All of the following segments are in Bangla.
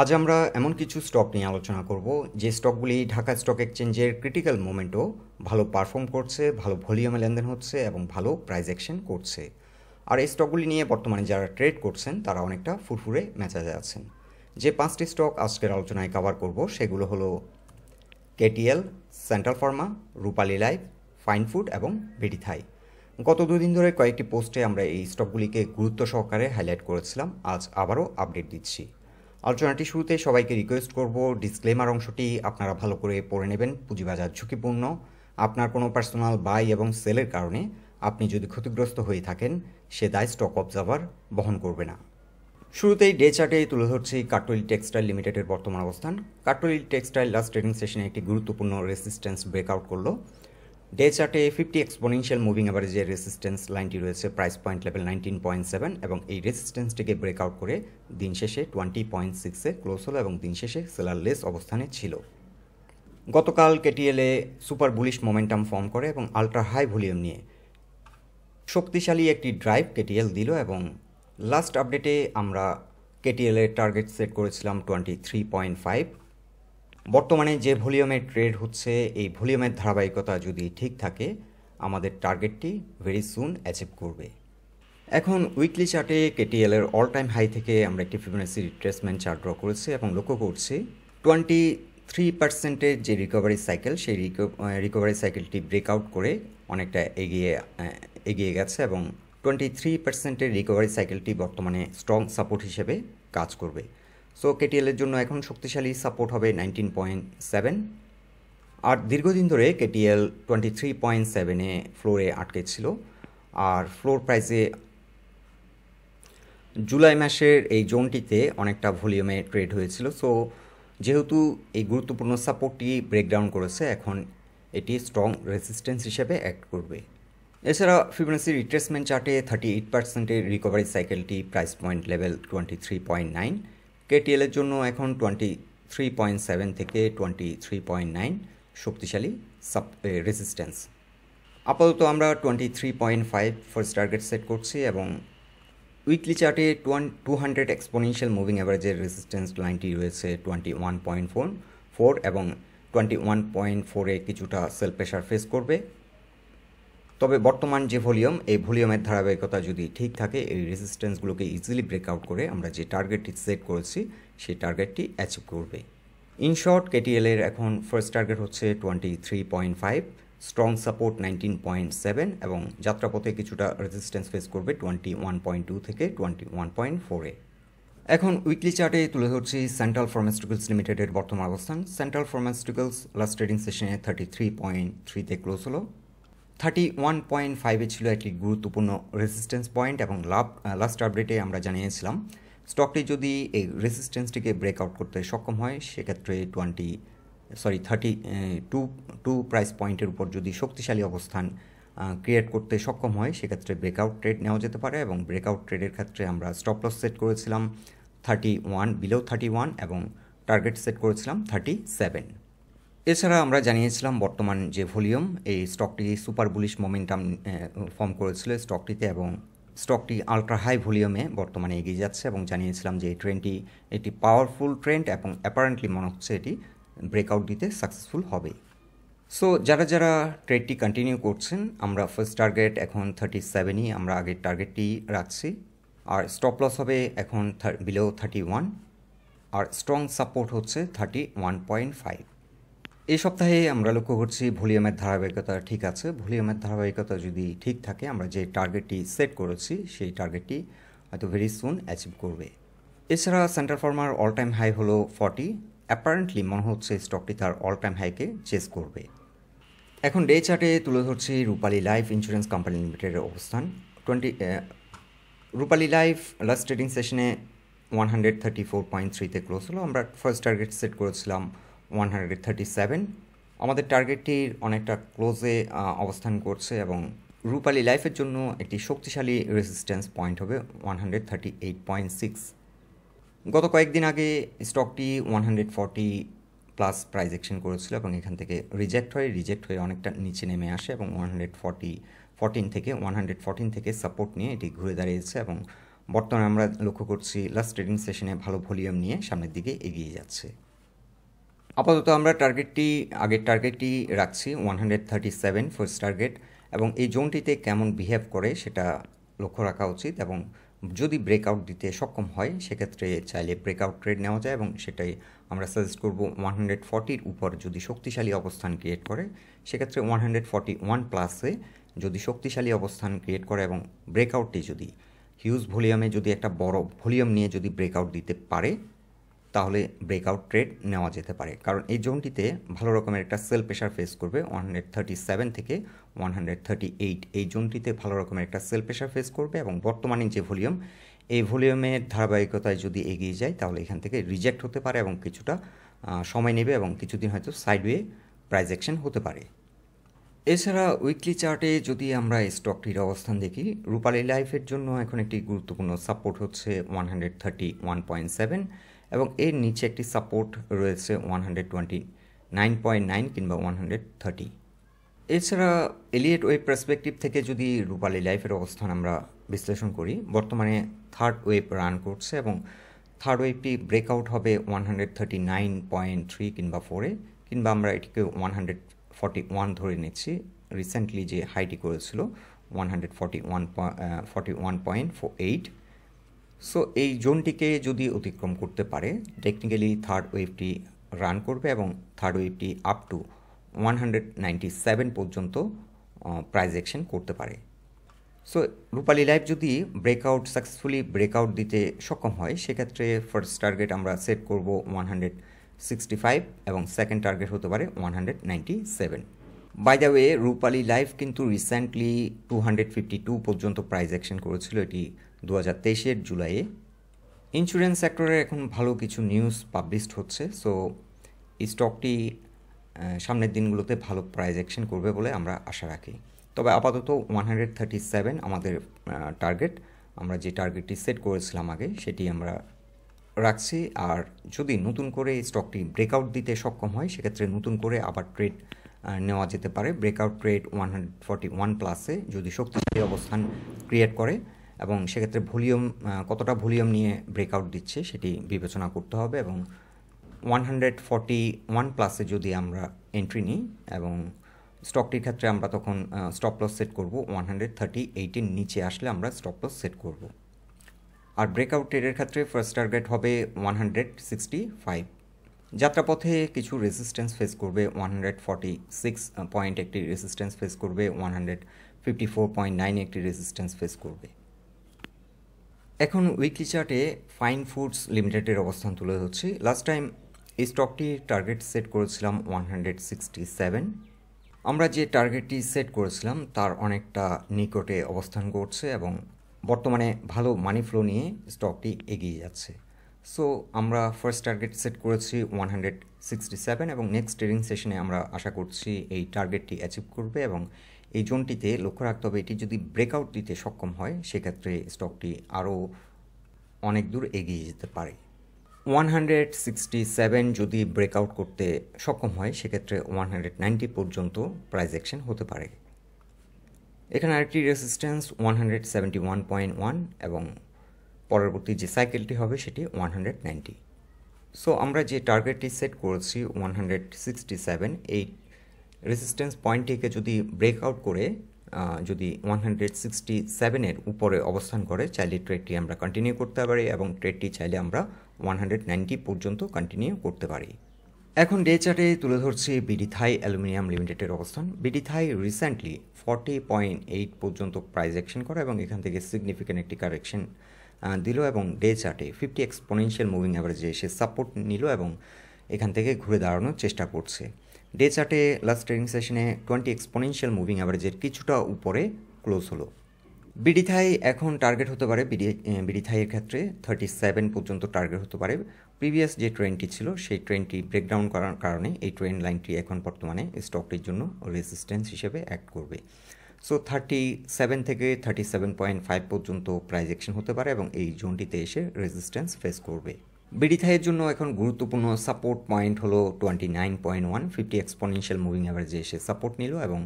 আজ আমরা এমন কিছু স্টক নিয়ে আলোচনা করব যে স্টকগুলি ঢাকা স্টক এক্সচেঞ্জের ক্রিটিক্যাল মোমেন্টও ভালো পারফর্ম করছে, ভালো ভলিউমে লেনদেন হচ্ছে এবং ভালো প্রাইস অ্যাকশন করছে। আর এই স্টকগুলি নিয়ে বর্তমানে যারা ট্রেড করছেন তারা অনেকটা ফুরফুরে মেজাজে আছেন। যে 5টি স্টক আজকের আলোচনায় কভার করব সেগুলো হলো কেটিএল, সেন্ট্রাল ফার্মা, রূপালী লাইফ, ফাইনফুড এবং বিডিথাই। গত দুদিন ধরে কয়েকটি পোস্টে আমরা এই স্টকগুলিকে গুরুত্ব সহকারে হাইলাইট করেছিলাম, আজ আবারও আপডেট দিচ্ছি। আলোচনাটি শুরুতে সবাইকে রিকোয়েস্ট করব ডিসক্লেমার অংশটি আপনারা ভালো করে পড়ে নেবেন। পুঁজিবাজার ঝুঁকিপূর্ণ, আপনার কোনো পার্সোনাল বাই এবং সেলের কারণে আপনি যদি ক্ষতিগ্রস্ত হয়ে থাকেন সে দায় স্টক অবজার্ভার বহন করবে না। শুরুতেই ডে চার্টে তুলে ধরছি কাট্টলী টেক্সটাইল লিমিটেডের বর্তমান অবস্থান। কাট্টলী টেক্সটাইল লাস্ট ট্রেডিং সেশনে একটি গুরুত্বপূর্ণ রেসিস্ট্যান্স ব্রেকআউট করলো। ডে চার্টে 50 এক্সপোনেনশিয়াল মুভিং অ্যাভারেজের রেসিস্ট্যান্স লাইনটি রয়েছে প্রাইস পয়েন্ট লেভেল 19.7 এবং এই রেসিস্ট্যান্সটিকে ব্রেকআউট করে দিন শেষে 20.6-এ ক্লোজ হলো এবং দিন শেষে সেলার লেস অবস্থানে ছিল। গতকাল কেটিএলে সুপার বুলিশ মোমেন্টাম ফর্ম করে এবং আলট্রা হাই ভলিউম নিয়ে শক্তিশালী একটি ড্রাইভ কেটিএল দিল এবং লাস্ট আপডেটে আমরা কেটিএলের টার্গেট সেট করেছিলাম 23.5। বর্তমানে যে ভলিউমে ট্রেড হচ্ছে এই ভলিউমের ধারাবাহিকতা যদি ঠিক থাকে আমাদের টার্গেটটি ভেরি সুন অ্যাচিভ করবে। এখন উইকলি চার্টে কেটিএলের অল টাইম হাই থেকে আমরা একটি ফিবোনাচি রিট্রেসমেন্ট চার্ট ড্র করেছি এবং লক্ষ্য করছি 23%-এর যে রিকভারি সাইকেল সেই রিকভারি সাইকেলটি ব্রেকআউট করে অনেকটা এগিয়ে গেছে এবং 23%-এর রিকভারি সাইকেলটি বর্তমানে স্ট্রং সাপোর্ট হিসেবে কাজ করবে। সো কেটিএলের জন্য এখন শক্তিশালী সাপোর্ট হবে 19.7। আর দীর্ঘদিন ধরে কেটিএল 23.7-এ ফ্লোরে আটকে ছিল আর ফ্লোর প্রাইসে জুলাই মাসের এই জোনটিতে অনেকটা ভলিউমে ট্রেড হয়েছিল। সো যেহেতু এই গুরুত্বপূর্ণ সাপোর্টটি ব্রেকডাউন করেছে এখন এটি স্ট্রং রেসিস্ট্যান্স হিসেবে অ্যাক্ট করবে। এছাড়া ফিবোনাচি রিট্রেসমেন্ট চার্টে 38%-এর রিকভারি সাইকেলটি প্রাইস পয়েন্ট লেভেল 23.9। কেটিএলের জন্য এখন 23.7 থেকে 23.9 শক্তিশালী রেসিস্ট্যান্স। আপাতত আমরা 23.5 ফার্স্ট টার্গেট সেট করছি এবং উইকলি চার্টে 200 এক্সপোনেনশিয়াল মুভিং অ্যাভারেজের রেসিস্ট্যান্স লাইনটি রয়েছে 21.4 এবং 21.4-এ কিছুটা সেল প্রেশার ফেস করবে। তবে বর্তমান যে ভলিউম এই ভলিউমের ধারাবাহিকতা যদি ঠিক থাকে এই রেসিস্ট্যান্সগুলোকে ইজিলি ব্রেকআউট করে আমরা যে টার্গেটটি সেট করেছি সেই টার্গেটটি অ্যাচিভ করবে। ইন শর্ট কেটিএলের এখন ফার্স্ট টার্গেট হচ্ছে 23.5, স্ট্রং সাপোর্ট 19.7 এবং যাত্রাপথে কিছুটা রেজিস্ট্যান্স ফেস করবে 21.2 থেকে 21.4-এ। এখন উইকলি চার্টে তুলে ধরছি সেন্ট্রাল ফার্মাসিউটিক্যালস লিমিটেডের বর্তমান অবস্থান। সেন্ট্রাল ফার্মাসিউটিক্যালস লাস্ট ট্রেডিং সেশনে 33.3-তে ক্লোজ হলো। 31.5-এ ছিল একটি গুরুত্বপূর্ণ রেসিস্ট্যান্স পয়েন্ট এবং লাস্ট আপডেটে আমরা জানিয়েছিলাম স্টকটি যদি এই রেসিস্ট্যান্সটিকে ব্রেকআউট করতে সক্ষম হয় সেক্ষেত্রে 32 প্রাইস পয়েন্টের উপর যদি শক্তিশালী অবস্থান ক্রিয়েট করতে সক্ষম হয় সেক্ষেত্রে ব্রেকআউট ট্রেড নেওয়া যেতে পারে এবং ব্রেকআউট ট্রেডের ক্ষেত্রে আমরা স্টপ লস সেট করেছিলাম 31 বিলো 31 এবং টার্গেট সেট করেছিলাম 37। এছাড়া আমরা জানিয়েছিলাম বর্তমান যে ভলিউম এই স্টকটি সুপার বুলিশ মোমেন্টাম ফর্ম করেছিল স্টকটিতে এবং স্টকটি আলট্রা হাই ভলিউমে বর্তমানে এগিয়ে যাচ্ছে এবং জানিয়েছিলাম যে এই ট্রেন্ডটি একটি পাওয়ারফুল ট্রেন্ড এবং অ্যাপারেন্টলি মনে হচ্ছে এটি ব্রেকআউট দিতে সাকসেসফুল হবে। সো যারা যারা ট্রেডটি কন্টিনিউ করছেন আমরা ফার্স্ট টার্গেট এখন 37ই আমরা আগের টার্গেটটি রাখছি আর স্টপ লস হবে এখন বিলো 31 আর স্ট্রং সাপোর্ট হচ্ছে 31.5। এই সপ্তাহে আমরা লক্ষ্য করছি ভলিউমের ধারাবাহিকতা ঠিক আছে। ভলিউমের ধারাবাহিকতা যদি ঠিক থাকে আমরা যে টার্গেটটি সেট করেছি সেই টার্গেটটি হয়তো ভেরি সুন অ্যাচিভ করবে। এছাড়া সেন্ট্রাল ফার্মার অল টাইম হাই হলো 40, অ্যাপারেন্টলি মনে হচ্ছে স্টকটি তার অল টাইম হাইকে চেস করবে। এখন ডে চার্টে তুলে ধরছি রূপালী লাইফ ইন্স্যুরেন্স কোম্পানি লিমিটেডের অবস্থান। রূপালী লাইফ লাস্ট ট্রেডিং সেশনে 134.3-তে ক্লোজ হলো। আমরা ফার্স্ট টার্গেট সেট করেছিলাম 137। আমাদের টার্গেটটির অনেকটা ক্লোজে অবস্থান করছে এবং রূপালী লাইফের জন্য একটি শক্তিশালী রেজিস্ট্যান্স পয়েন্ট হবে 138.6। গত কয়েকদিন আগে স্টকটি 140+ প্রাইস অ্যাকশন করেছিল এবং এখান থেকে রিজেক্ট হয়ে অনেকটা নিচে নেমে আসে এবং 114 থেকে সাপোর্ট নিয়ে এটি ঘুরে দাঁড়িয়েছে এবং বর্তমানে আমরা লক্ষ্য করছি লাস্ট ট্রেডিং সেশনে ভালো ভলিউম নিয়ে সামনের দিকে এগিয়ে যাচ্ছে। আপাতত আমরা আগের টার্গেটটি রাখছি 137 ফার্স্ট টার্গেট, এবং এই জোনটিতে কেমন বিহেভ করে সেটা লক্ষ্য রাখা উচিত, এবং যদি ব্রেকআউট দিতে সক্ষম হয় সেক্ষেত্রে চাইলে ব্রেকআউট ট্রেড নেওয়া যায়, এবং সেটাই আমরা সাজেস্ট করব 140-র উপর যদি শক্তিশালী অবস্থান ক্রিয়েট করে সেক্ষেত্রে 141 প্লাসে যদি শক্তিশালী অবস্থান ক্রিয়েট করে এবং ব্রেকআউটটি যদি হিউজ ভলিউমে যদি একটা বড় ভলিউম নিয়ে যদি ব্রেকআউট দিতে পারে তাহলে ব্রেকআউট ট্রেড নেওয়া যেতে পারে, কারণ এই জোনটিতে ভালো রকমের একটা সেল প্রেশার ফেস করবে 137 থেকে 138। এই জোনটিতে ভালো রকমের একটা সেল প্রেশার ফেস করবে, এবং বর্তমানে যে ভলিউম এই ভলিউমের ধারাবাহিকতায় যদি এগিয়ে যায় তাহলে এখান থেকে রিজেক্ট হতে পারে এবং কিছুটা সময় নেবে এবং কিছুদিন হয়তো সাইডওয়ে প্রাইস অ্যাকশন হতে পারে। এছাড়া উইকলি চার্টে যদি আমরা স্টকটির অবস্থান দেখি, রূপালী লাইফের জন্য এখন একটি গুরুত্বপূর্ণ সাপোর্ট হচ্ছে 131.7, এবং এর নিচে একটি সাপোর্ট রয়েছে 129.9 কিংবা 130। এছাড়া এলিয়েট ওয়েভ পার্সপেক্টিভ থেকে যদি রূপালী লাইফের অবস্থান আমরা বিশ্লেষণ করি, বর্তমানে থার্ড ওয়েভ রান করছে এবং থার্ড ওয়েভটি ব্রেকআউট হবে 139.3 কিংবা 4-এ, কিংবা আমরা এটিকে 141 ধরে নিচ্ছি। রিসেন্টলি যে হাইটি করেছিল 141.8। সো এই জোনটিকে যদি অতিক্রম করতে পারে টেকনিক্যালি থার্ড ওয়েভটি রান করবে এবং থার্ড ওয়েভটি আপ টু 197 পর্যন্ত প্রাইস অ্যাকশন করতে পারে। সো রূপালী লাইফ যদি সাকসেসফুলি ব্রেকআউট দিতে সক্ষম হয় সেক্ষেত্রে ফার্স্ট টার্গেট আমরা সেট করব 165 এবং সেকেন্ড টার্গেট হতে পারে 197। By the way, Rupali life কিন্তু রিসেন্টলি 252 পর্যন্ত প্রাইস অ্যাকশন করেছিল, এটি 2023-এর জুলাইয়ে। ইন্স্যুরেন্স সেক্টরে এখন ভালো কিছু নিউজ পাবলিশড হচ্ছে, সো এই স্টকটি সামনের দিনগুলোতে ভালো প্রাইস অ্যাকশন করবে বলে আমরা আশা রাখি। তবে আপাতত 137 আমাদের টার্গেট, আমরা যে টার্গেটটি সেট করেছিলাম আগে সেটি আমরা রাখছি। আর যদি নতুন করে এই স্টকটি ব্রেকআউট দিতে সক্ষম হয় সেক্ষেত্রে নতুন করে আবার ট্রেড নেওয়া যেতে পারে। ব্রেকআউট ট্রেড 141 প্লাসে যদি শক্তিশালী অবস্থান ক্রিয়েট করে, এবং সেক্ষেত্রে কতটা ভলিউম নিয়ে ব্রেকআউট দিচ্ছে সেটি বিবেচনা করতে হবে, এবং 141 প্লাসে যদি আমরা এন্ট্রি নিই এবং স্টকটির ক্ষেত্রে আমরা তখন স্টপ লস সেট করব 138-এর নিচে আসলে আমরা স্টপ লস সেট করব। আর ব্রেকআউট ট্রেডের ক্ষেত্রে ফার্স্ট টার্গেট হবে 165। যাত্রাপথে কিছু রেজিস্ট্যান্স ফেস করবে 146 পয়েন্ট একটি রেজিস্ট্যান্স ফেস করবে, 154.9 একটি রেজিস্ট্যান্স ফেস করবে। এখন উইকলি চার্টে ফাইন ফুডস লিমিটেডের অবস্থান তুলে ধরছি। লাস্ট টাইম এই স্টকটির টার্গেট সেট করেছিলাম 167। আমরা যে টার্গেটটি সেট করেছিলাম তার অনেকটা নিকটে অবস্থান করছে এবং বর্তমানে ভালো মানি ফ্লো নিয়ে স্টকটি এগিয়ে যাচ্ছে। সো আমরা ফার্স্ট টার্গেট সেট করেছি 167, এবং নেক্সট ট্রেডিং সেশনে আমরা আশা করছি এই টার্গেটটি অ্যাচিভ করবে, এবং এই জোনটিতে লক্ষ্য রাখতে হবে এটি যদি ব্রেকআউট দিতে সক্ষম হয় সেক্ষেত্রে স্টকটি আরও অনেক দূর এগিয়ে যেতে পারে। 167 যদি ব্রেকআউট করতে সক্ষম হয় সেক্ষেত্রে 190 পর্যন্ত প্রাইস অ্যাকশন হতে পারে। এখানে আরেকটি রেজিস্ট্যান্স 171.1, এবং পরবর্তী যে সাইকেলটি হবে সেটি 190। সো আমরা যে টার্গেটটি সেট করেছি 167, এই রেজিস্ট্যান্স পয়েন্টটিকে যদি ব্রেকআউট করে যদি 167-এর উপরে অবস্থান করে চাইলে ট্রেডটি আমরা কন্টিনিউ করতে পারি, এবং ট্রেডটি চাইলে আমরা 190 পর্যন্ত কন্টিনিউ করতে পারি। এখন ডে চার্টে তুলে ধরছি BDTHAI অ্যালুমিনিয়াম লিমিটেডের অবস্থান। BDTHAI রিসেন্টলি 40.8 পর্যন্ত প্রাইস অ্যাকশন করে এবং এখান থেকে সিগনিফিক্যান্ট একটি কারেকশন দিল, এবং ডে চার্টে 50 এক্সপোনেনশিয়াল মুভিং অ্যাভারেজে এসে সাপোর্ট নিল এবং এখান থেকে ঘুরে দাঁড়ানোর চেষ্টা করছে। ডে চার্টে লাস্ট ট্রেডিং সেশনে 20 এক্সপোনেনশিয়াল মুভিং অ্যাভারেজের কিছুটা উপরে ক্লোজ হলো। BDTHAI এখন টার্গেট হতে পারে, BDTHAI এর ক্ষেত্রে 37 পর্যন্ত টার্গেট হতে পারে। প্রিভিয়াস যে ট্রেন্ডটি ছিল সেই ট্রেন্ডটি ব্রেকডাউন করার কারণে এই ট্রেন্ড লাইনটি এখন বর্তমানে স্টকটির জন্য রেজিস্ট্যান্স হিসেবে অ্যাক্ট করবে। সো 37 থেকে 37.5 পর্যন্ত প্রাইস অ্যাকশন হতে পারে এবং এই জোনটিতে এসে রেজিস্ট্যান্স ফেস করবে। BDTHAI এর জন্য এখন গুরুত্বপূর্ণ সাপোর্ট পয়েন্ট হলো 29.1, 50 এক্সপোনেনশিয়াল মুভিং অ্যাভারেজে এসে সাপোর্ট নিল এবং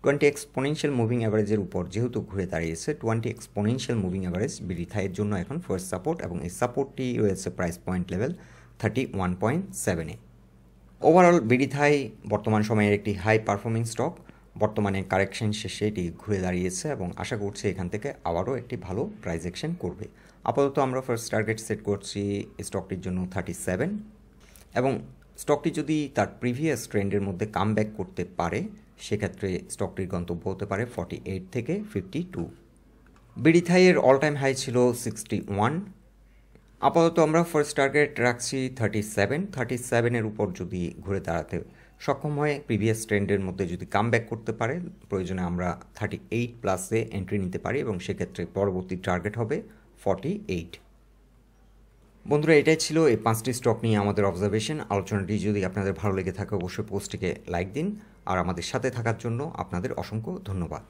20 এক্সপোনেনশিয়াল মুভিং অ্যাভারেজের উপর যেহেতু ঘুরে দাঁড়িয়েছে 20 এক্সপোনেনশিয়াল মুভিং অ্যাভারেজ বিডিথাইয়ের জন্য এখন ফার্স্ট সাপোর্ট এবং এই সাপোর্টটি রয়েছে প্রাইস পয়েন্ট লেভেল 31.7-এ। ওভারঅল বিডিথাই বর্তমান সময়ের একটি হাই পারফর্মিং স্টক। বর্তমানে কারেকশন শেষে এটি ঘুরে দাঁড়িয়েছে এবং আশা করছি এখান থেকে আবারও একটি ভালো প্রাইস অ্যাকশন করবে। আপাতত আমরা ফার্স্ট টার্গেট সেট করছি স্টকটির জন্য 37 এবং স্টকটি যদি তার প্রিভিয়াস ট্রেন্ডের মধ্যে কামব্যাক করতে পারে সেক্ষেত্রে স্টকটির গন্তব্য হতে পারে 48 থেকে 52। বিডিথাইয়ের অল টাইম হাই ছিল 61। আপাতত আমরা ফার্স্ট টার্গেট রাখছি 37-এর উপর যদি ঘুরে দাঁড়াতে সক্ষম হয়, প্রিভিয়াস ট্রেন্ডের মধ্যে যদি কামব্যাক করতে পারে প্রয়োজনে আমরা 38+ এন্ট্রি নিতে পারি এবং সেক্ষেত্রে পরবর্তী টার্গেট হবে 48। বন্ধুরা, এটাই ছিল এই 5টি স্টক নিয়ে আমাদের অবজারভেশন। আলোচনাটি যদি আপনাদের ভালো লেগে থাকে অবশ্যই পোস্টটিকে লাইক দিন আর আমাদের সাথে থাকার জন্য আপনাদের অসংখ্য ধন্যবাদ।